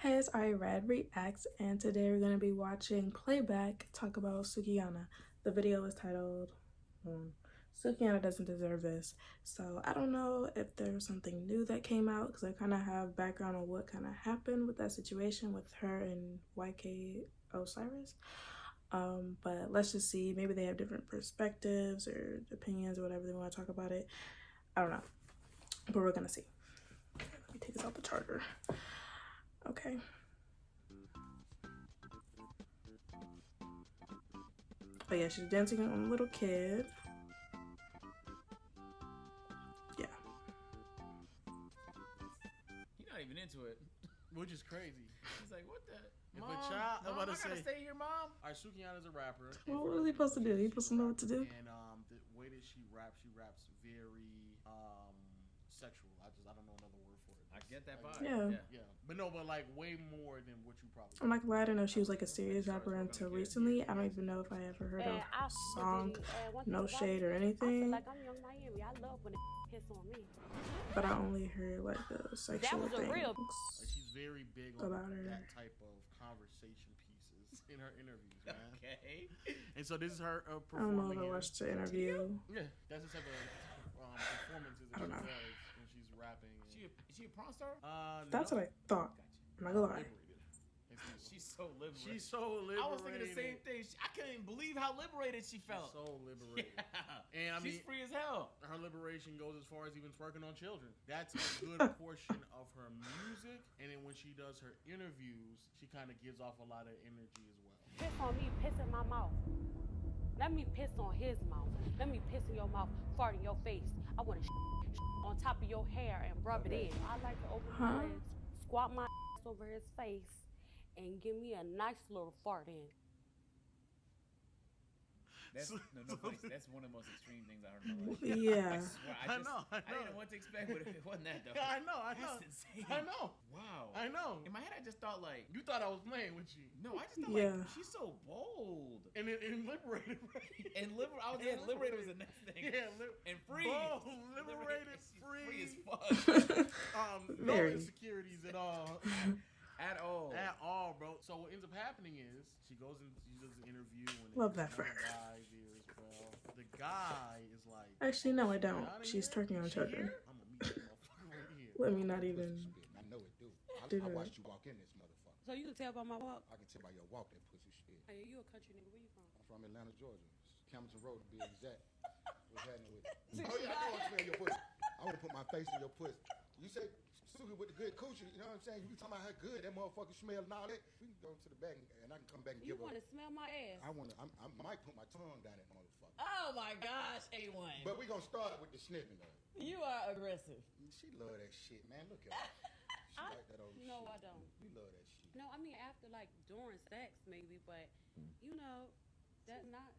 Hey, it's AriRed Reacts, and today we're going to be watching Playback talk about Sukihana. The video is titled, Sukihana Doesn't Deserve This. So I don't know if there was something new that came out, because I kind of have background on what kind of happened with that situation with her and YK Osiris. But let's just see. Maybe they have different perspectives or opinions or whatever they want to talk about it. I don't know. But we're going to see. Okay, let me take this out the charger. Okay. Oh yeah, she's dancing on a little kid. Yeah. He's not even into it, which is crazy. He's like, what the? If Mom, a child, Mom, I gotta stay here, Mom. Alright, Sukihana's a rapper. What was he supposed to do? He supposed to know what to do? And the way that she raps very sexual. I don't know another word for it. I get that vibe. Yeah. But no, but like way more than what you probably. I'm not gonna lie, I didn't know she was like a serious rapper until recently. I don't even know if I ever heard of a song, No Shade or anything. Like I'm Young Miami. I love when it piss on me. But I only heard like the sexual things. Like she's very big on about her. That type of conversation pieces in her interviews, man. Okay. And so this is her I performing. don't know if I watched the interview. Yeah, that's the type of performances that she does when she's rapping. Is she a porn star? That's no. what I thought. I'm not gonna lie. She's so liberated. She's so liberated. I was thinking the same thing. I couldn't even believe how liberated she felt. She's so liberated. Yeah. And I mean, she's free as hell. Her liberation goes as far as even twerking on children. That's a good portion of her music. And then when she does her interviews, she kind of gives off a lot of energy as well. Piss on me, piss in my mouth. Let me piss on his mouth. Let me piss in your mouth, fart in your face. I want to on top of your hair and rub it in. I like to open my legs, squat my ass over his face, and give me a nice little fart in. That's funny. That's one of the most extreme things I heard in my life. Yeah. I know. I didn't know what to expect, but it wasn't that though. I know. That's insane. I know. Wow. I know. In my head, I just thought like you thought I was playing with you. No, I just thought like she's so bold and liberated. Right? And liberated was the next thing. Yeah, and free. Bold, liberated, free as fuck. No insecurities at all. At all, bro. So what ends up happening is she goes and she does an interview. And love that for her. Guy there as well. The guy is like, actually, no, I don't. She's twerking on children. I'm gonna meet that motherfucker right here. Let me not even. I know it, dude. I watched you walk in this motherfucker. So you can tell by my walk? I can tell by your walk that pussy shit. Hey, you a country nigga? Where you from? I'm from Atlanta, Georgia. Camden Road to be exact. What's happening with it? Oh yeah, I know I smell your pussy. I want to put my face in your pussy. You say Suki with the good coochie, you know what I'm saying? You be talking about how good that motherfucker smell and all that. We can go to the back and I can come back and you give her. You want to smell my ass? I might put my tongue down that motherfucker. Oh my gosh, A1. But we gonna start with the sniffing though. You are aggressive. She love that shit, man. Look at her. She like that old shit. No, I don't. You love that shit. No, I mean after like during sex maybe, but you know, that's not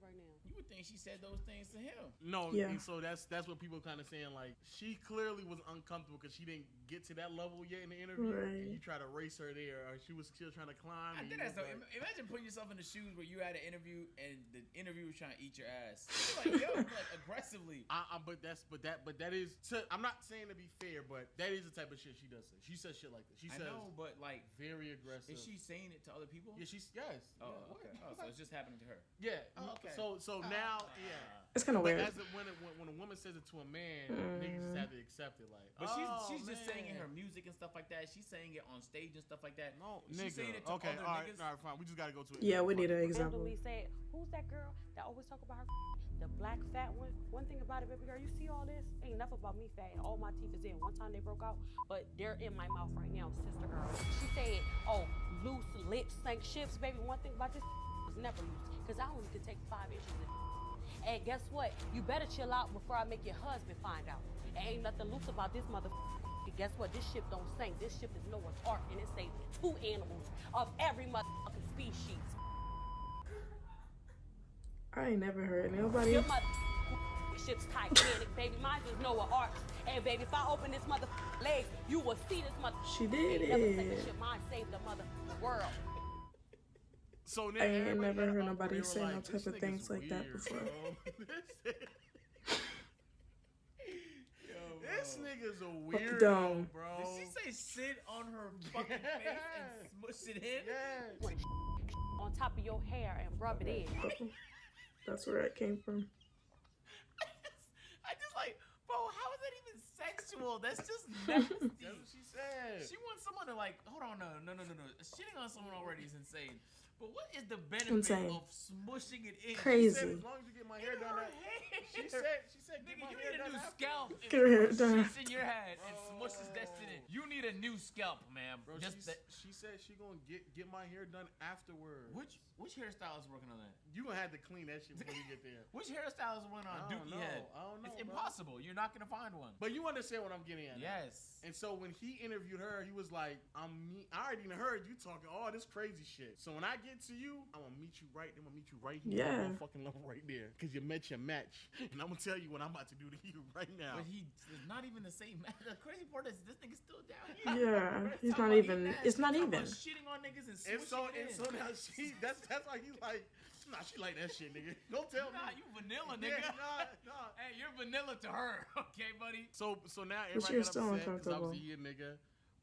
right now. You would think she said those things to him. No, yeah. And so that's what people kind of saying, like she clearly was uncomfortable because she didn't get to that level yet in the interview. Right. And you try to race her there, or she was still trying to climb. I did that. So imagine putting yourself in the shoes where you had an interview and the interviewer was trying to eat your ass. You're like, yo, like aggressively. But that is. I'm not saying to be fair, but that is the type of shit she does say. She says shit like this. She says, I know, but like very aggressive. Is she saying it to other people? Yeah, yes. Oh, okay. Oh, so it's just happening to her. Yeah. Oh, okay. So now, yeah. It's kind of weird. When a woman says it to a man, niggas just have to accept it. Like, but she's just saying in her music and stuff like that. She's saying it on stage and stuff like that. No, she's saying it to okay, other niggas. All right, fine. We just gotta go to it. Yeah, we need an example. Said, who's that girl that always talk about her? The black fat one. One thing about it, baby girl, you see all this? Ain't enough about me fat. All my teeth is in. One time they broke out, but they're in my mouth right now, sister girl. She said, oh, loose lips sank ships, baby. One thing about this was never loose, because I only could take 5 inches in. And guess what? You better chill out before I make your husband find out. There ain't nothing loose about this motherfucker. Guess what? This ship don't sink. This ship is Noah's Ark, and it saves 2 animals of every motherfucking species. I ain't never heard nobody. Your ship's Titanic, baby. Mine is Noah's Ark. And baby, if I open this motherfucking leg, you will see this motherfucker. She did it. Never take a ship. Mine saved the motherfucking world. So I ain't never heard nobody say no type of things like that before. This This nigga's a Up the weirdo, dome. bro. Did she say sit on her fucking face and smush it in? Yeah. On top of your hair and rub it in. That's where it came from. I just like, bro, how is that even sexual? That's just nasty. That's what she said. She wants someone to like, hold on, no. Shitting on someone already is insane. But what is the benefit Insane. of smushing it in? Crazy. She said, as long as you get my hair done. She said, Nigga, get my you hair need a done new after. scalp. Get her hair done. Shits in your head and smushes that shit in. You need a new scalp, ma'am. Bro, she said she gonna get my hair done afterwards. Which hairstylist is working on that? You gonna have to clean that shit before you get there. Which hairstylist went on I don't Dookie know. head? I don't know, It's bro. impossible. You're not gonna find one. But you understand what I'm getting at. Yes. And so when he interviewed her, he was like, I already heard you talking all this crazy shit. So when I get to you, I'm gonna meet you right here. Yeah. I'm fucking level right there. Cause you met your match. And I'm gonna tell you what I'm about to do to you right now. But he's not even the same man. The crazy part is this nigga's still down here. Yeah, he's Talking not about even. he It's not talking about even. shitting on niggas and And swishing so now that's why he's like, nah, she like that shit, nigga. Don't tell Nah, me. you vanilla, Yeah, nigga. nah. Hey, you're vanilla to her, okay, buddy? So now But everybody you're got still upset 'cause uncomfortable. obviously he a nigga.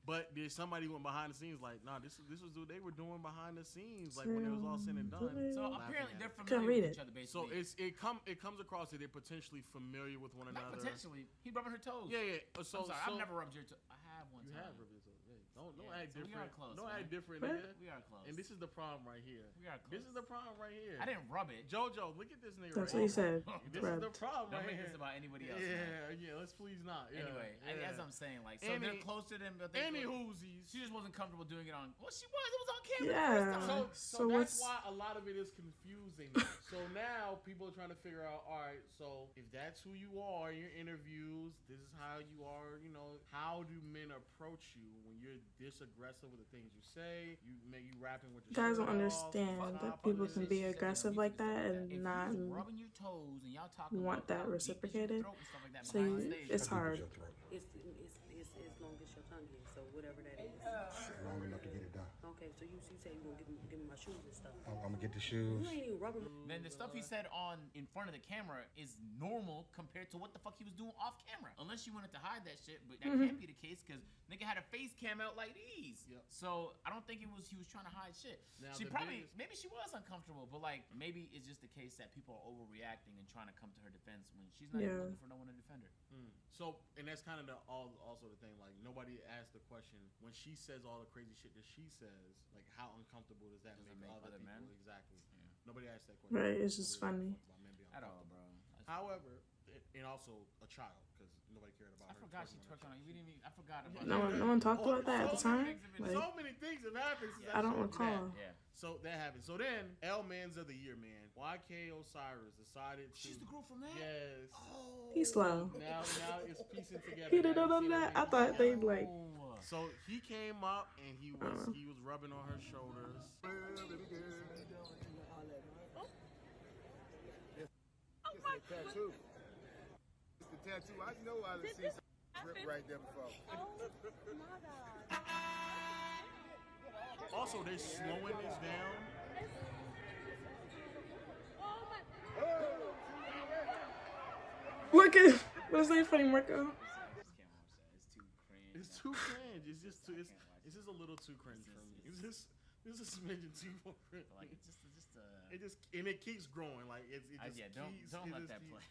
But there's somebody who went behind the scenes like, nah, this was what they were doing behind the scenes, like when it was all said and done. So laughing apparently at they're it. familiar read with it. each other, So basically. it comes across that they're potentially familiar with one Not another. potentially. He rubbing her toes. Yeah. I'm sorry, I've never rubbed your toe. I have one You time. have rubbed your toes. Hey, don't Yeah, act so we different. are close, Don't man. act different, What? nigga. We are close. And this is the problem right here. We are close. This is the problem right here. I didn't rub it. JoJo, look at this nigga. That's right what he here. said. This is the Rubbed. problem Don't right make here. this about anybody else, man. Yeah, let's please not. Yeah, Anyway, yeah. as I'm saying, like, so they're close to them, but they Any whoosies. she just wasn't comfortable doing it on. Well, she was. It was on camera. Yeah. The first time. So So that's what's- why a lot of it is confusing. So now people are trying to figure out, all right, so if that's who you are in your interviews, this is how you are, how do men approach you when you're this aggressive with the things you say? You rapping with your Guys shirt don't off, understand top that on people this can shit. be She said aggressive that like that if and you not was rubbing your toes and y'all talking want about that how deep is your reciprocated. throat and stuff like that So behind you, stage. it's hard. It's as long as your tongue is, so whatever that is. Long enough to get it done. Okay, so you say you gonna give me my shoes and stuff. I'm gonna get the You shoes. ain't even rubbing. Then the stuff he said in front of the camera is normal compared to what the fuck he was doing off camera. Unless you wanted to hide that shit, but that can't be the case because nigga had a face cam out like these. Yep. So I don't think he was trying to hide shit. Now, She the probably biggest- maybe she was uncomfortable, but like maybe it's just the case that people are overreacting and trying to come to her defense when she's not even Yeah. looking for no one to defend her. So, and that's kind of also the thing. Like nobody asked the question when she says all the crazy shit that she says. Like, how uncomfortable does that Does it make make other other people? men? Exactly. Yeah. Nobody asked that question. Right, it's just Nobody funny. gave a fuck about men being At all, uncomfortable. bro. However, and also a child because nobody cared about I her. forgot she twerked on it. We didn't even. I forgot about No one talked about that at the time. Like, So many things have happened since I don't showed you that. recall. Yeah. So that happened. So then, L Mans of the Year, man. YK Osiris decided to. She's the girl from that. Yes. Oh. he's slow. Now it's piecing together. He didn't Now know you see that. what I thought they like. Oh. So he came up and he was rubbing on her shoulders. It's the tattoo. It's the tattoo. I know I done seen some rip right there before. Also, they're slowing this down. Look at what's that funny, Marco? It's too cringe. It's too cringe. It's just too. It's just a little too cringe for me. It's just a smidgen too cringe. Like it's just It just and it keeps growing. Like it just yeah. keeps, Don't it let just that keeps- play.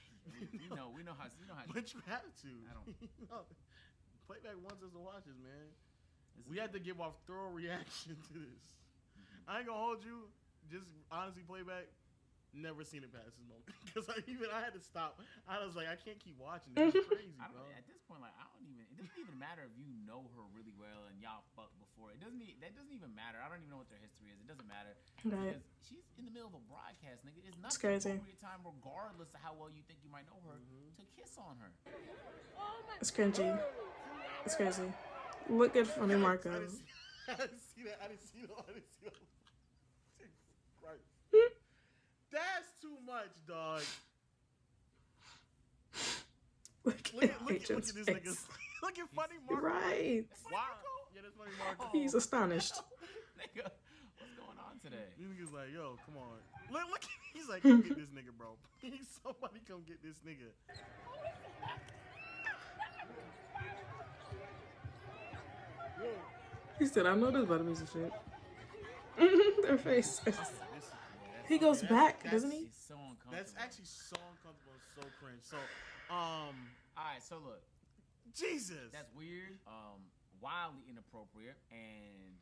We know how. But you have to. I don't- No, Playback wants us to watch this, man. We had to give our thorough reaction to this. I ain't gonna hold you. Just honestly, Playback. Never seen it past this moment because I had to stop. I was like, I can't keep watching this. It's crazy, I bro. don't, at this point, like I don't even. It doesn't even matter if you know her really well and y'all fucked before. That doesn't even matter. I don't even know what their history is. It doesn't matter Right. because she's in the middle of a broadcast, nigga. It's not It's the crazy. appropriate time, regardless of how well you think you might know her, to kiss on her. It's cringy. It's crazy. Look at funny Marco. I didn't see that. I didn't see that. Right. That's too much, dog. Look Look at at this Agent's nigga. face. Look at funny Marco. Right. Wow. Yeah, that's funny Marco. He's astonished. Nigga, what's going on today? This nigga's like, yo, come on. Look. He's like, come get this nigga, bro. Please, somebody come get this nigga. He said, I know this about to be some shit. Their faces. He goes back, doesn't he? It's so uncomfortable. That's actually so uncomfortable, so cringe. So, alright, so look. Jesus. That's weird, wildly inappropriate, and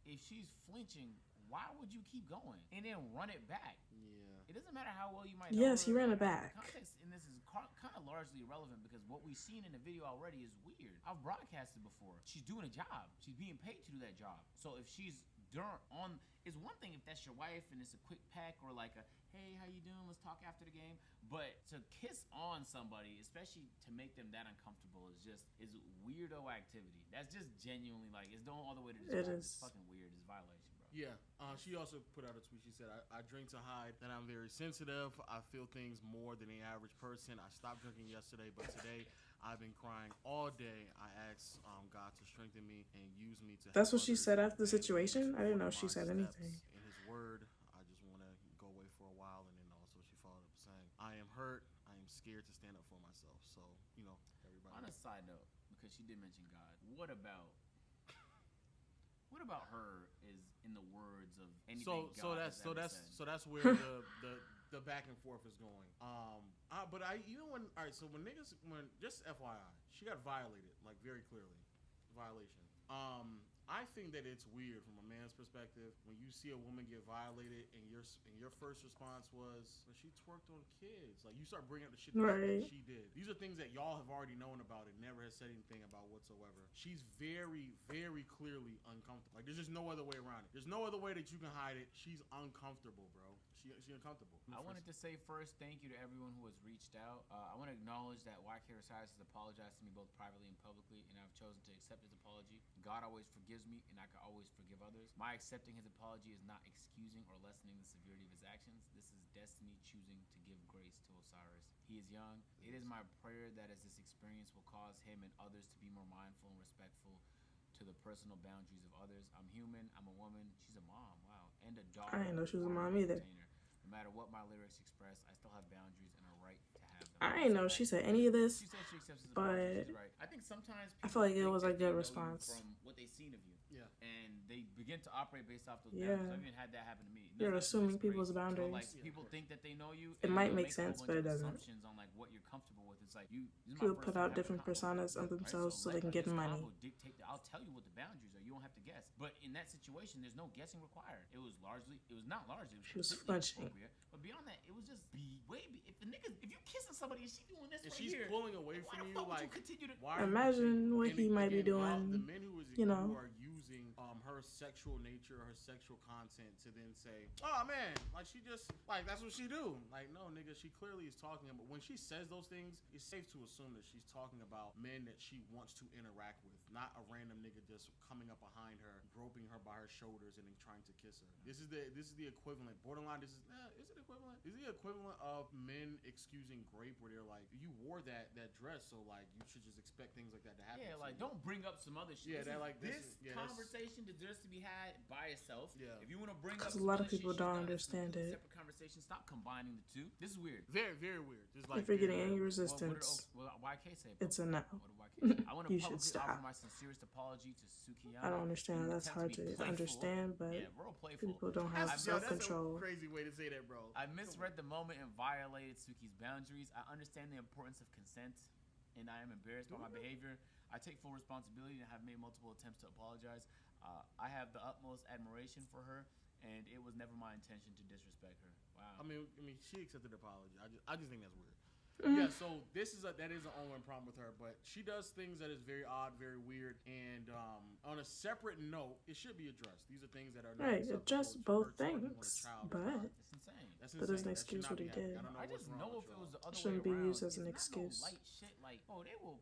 if she's flinching, why would you keep going and then run it back? Yeah. It doesn't matter how well you might know Yes, her, he ran it the back. context in this is kind of largely irrelevant because what we've seen in the video already is weird. I've broadcasted before. She's doing a job. She's being paid to do that job. So if she's it's one thing if that's your wife and it's a quick peck or like a, hey, how you doing? Let's talk after the game. But to kiss on somebody, especially to make them that uncomfortable, is weirdo activity. That's just genuinely like, it's no other way to describe it. It's fucking weird. It's violation, bro. Yeah. She also put out a tweet. She said, I drink to hide that I'm very sensitive. I feel things more than the average person. I stopped drinking yesterday, but today I've been crying all day. I asked God to strengthen me and use me to. That's what she said after the situation? I didn't know she said anything. In his word, I just want to go away for a while. And then also she followed up saying, I am hurt. I am scared to stand up for myself. So, everybody. On a side note, because she did mention God, what about her is in the words of anything God has ever said? So that's where the back and forth is going. But when just FYI, she got violated, like very clearly, violation. I think that it's weird from a man's perspective when you see a woman get violated and your first response was, well, she twerked on kids. Like you start bringing up the shit that she did. These are things that y'all have already known about and never has said anything about whatsoever. She's very, very clearly uncomfortable. Like there's just no other way around it. There's no other way that you can hide it. She's uncomfortable, bro. She's uncomfortable. I wanted to say first, thank you to everyone who has reached out. I want to acknowledge that YK Osiris has apologized to me both privately and publicly, and I've chosen to accept his apology. God always forgives me, and I can always forgive others. My accepting his apology is not excusing or lessening the severity of his actions. This is destiny choosing to give grace to Osiris. He is young. It is my prayer that as this experience will cause him and others to be more mindful and respectful to the personal boundaries of others. I'm human. I'm a woman. She's a mom. Wow. And a daughter. I didn't know she was a mom either. No matter what my lyrics express, I still have boundaries and a right to have them. I didn't know she said any of this, She said she accepts his but apology. She's right. I think sometimes I feel like it people was a think good they know you response. from what they've seen of you. Yeah. And they begin to operate based off those Yeah. boundaries. I've even had that happen to me. You're assuming people's So, boundaries. like, people think that they know you. It and might they'll make a whole sense, bunch but of it doesn't. Assumptions on like what you're comfortable with. It's like this is my People first put time out having different a convo with personas of you, right? themselves so they can get this money. convo dictate I'll tell you what the boundaries are. You don't have to guess. But in that situation, there's no guessing required. It was not largely. It was She was completely flinching. inappropriate. But beyond that, it was just if you kissing somebody and she doing this If right she's here, pulling away why from the you, fuck would like, you continue to? why are you Imagine what and he might be again, doing. the men who are using her sexual nature, her sexual content to then say, oh man, like she just like that's what she do. Like no nigga, she clearly is talking about when she says those things. It's safe to assume that she's talking about men that she wants to interact with, not a random nigga just coming up behind her, groping her by her shoulders, and then trying to kiss her. This is the equivalent. Borderline. Is it equivalent? Is the equivalent of men excusing rape, where they're like, you wore that dress, so like you should just expect things like that to happen. Yeah, like you. don't bring up some other shit. Yeah, this conversation deserves to be had by itself. Yeah. If you want to bring up Because a some lot of other people shit she's don't done, understand it's a it. separate conversation. Stop combining the two. This is weird. Very, very weird. Just like If you're getting very any weird. resistance, What did YK say? it's a no. What did YK say? I want to You should publicly stop. offer my sincerest apology to Sukihana. I don't understand. in an That's attempt hard be to playful. understand, but Yeah, real playful. people don't have That's a self-control. crazy way to say that, bro. I misread the moment and violated Suki's boundaries. I understand the importance of consent, and I am embarrassed by my behavior. I take full responsibility and have made multiple attempts to apologize. I have the utmost admiration for her, and it was never my intention to disrespect her. Wow. I mean, she accepted the apology. I just think that's weird. Yeah, so that is an ongoing problem with her, but she does things that is very odd, very weird, and on a separate note, it should be addressed. These are things that are not Right, acceptable address to both hurt someone on a things, child. but It's insane. That's that doesn't insane. excuse should what he not be happening. did. I don't know I what's just wrong know with if it y'all. was the other Shouldn't way be around, used as an it's not no excuse. light shit like, oh, they will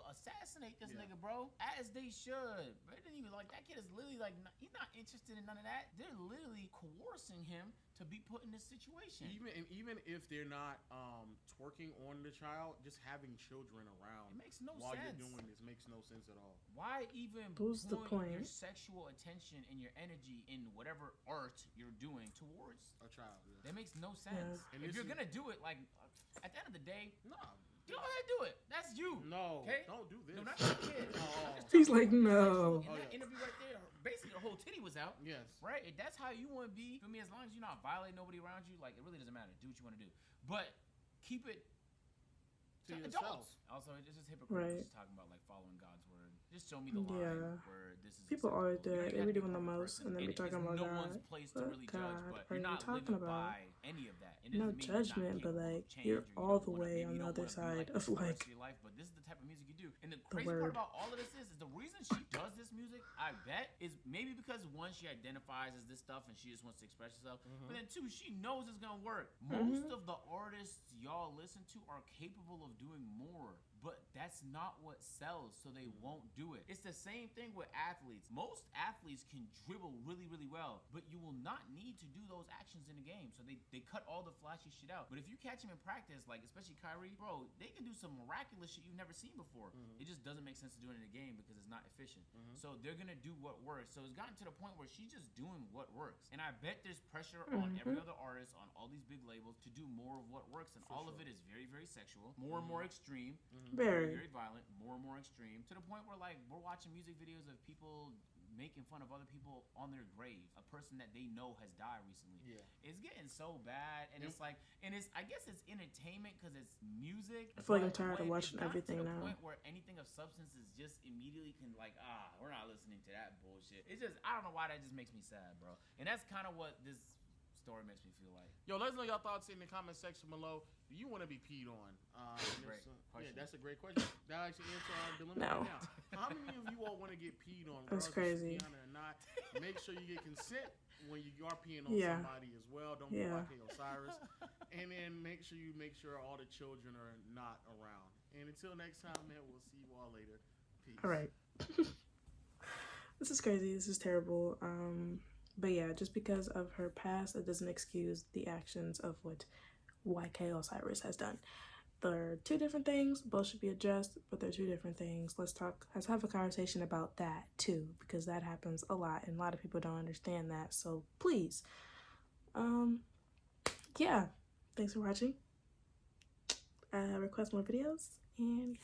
assassinate this Yeah. nigga, bro, as they should. But it didn't even like that kid is literally like he's not interested in none of that. They're literally coercing him to be put in this situation. Even if they're not twerking on the child, just having children around It makes no while sense. you're doing this makes no sense at all. Why even Who's the point your point? sexual attention and your energy in whatever art you're doing towards? A child. Yeah. That makes no sense. And If this you're is- gonna do it, like at the end of the day, Nah, Go ahead, do it. That's you. No, okay? don't do this. No, not your kid. Oh. He's like, no. In that interview right there, basically her whole titty was out. Yes. Right? If that's how you want to be, for me, as long as you're not violating nobody around you, like, it really doesn't matter. Do what you want to do. But keep it To to yourself. adults. Also, it's just hypocritical Right. just talking about, like, following God's word. Just show me the line Yeah. where this is People always do acceptable. it. You They be gotta doing the a most, person, and then be it's talking about no God. one's place to What really God judge, but are you're you not talking living about? by any of that. It No doesn't mean you're not judgment, but capable of like change you're or you all don't the wanna- way maybe on you the don't other wanna be side this of for the rest like of your life, but this is the type of music you do. And the the crazy part word. about all of this is the reason she does this music, I bet, is maybe because one, she identifies as this stuff and she just wants to express herself. But then two, she knows it's gonna work. Most of the artists y'all listen to are capable of doing more, but that's not what sells, so they won't do it. It's the same thing with athletes. Most athletes can dribble really, really well, but you will not need to do those actions in the game. So they cut all the flashy shit out. But if you catch him in practice, like especially Kyrie, bro, they can do some miraculous shit you've never seen before. It just doesn't make sense to do it in a game because it's not efficient. So they're gonna do what works. So it's gotten to the point where she's just doing what works. And I bet there's pressure on every other artist, on all these big labels, to do more of what works. And all of it is very, very sexual, more and more extreme, Very. very violent, more and more extreme, to the point where like we're watching music videos of people making fun of other people on their grave, a person that they know has died recently. Yeah. It's getting so bad, and it's like, and it's, I guess it's entertainment because it's music. I feel like I'm but tired of when watching it's gotten everything to the now. point where anything of substance is just immediately can like, we're not listening to that bullshit. It's just, I don't know why that just makes me sad, bro. And that's kind of what this story makes me feel like. Yo, let us know your thoughts in the comment section below. Do you want to be peed on? Great Yeah, question. that's a great question. That actually answer our dilemma No. right now. How many of you all want to get peed on? That's regardless of crazy. Sukihana or not? Make sure you get consent when you are peeing on Yeah. somebody as well. Don't Yeah. be like Osiris. And then make sure all the children are not around. And until next time, man, we'll see you all later. Peace. All right. This is crazy. This is terrible. But yeah, just because of her past, it doesn't excuse the actions of what YK Osiris has done. They're two different things. Both should be addressed, but they're two different things. Let's have a conversation about that too, because that happens a lot, and a lot of people don't understand that. So please, yeah. Thanks for watching. Request more videos, and yeah.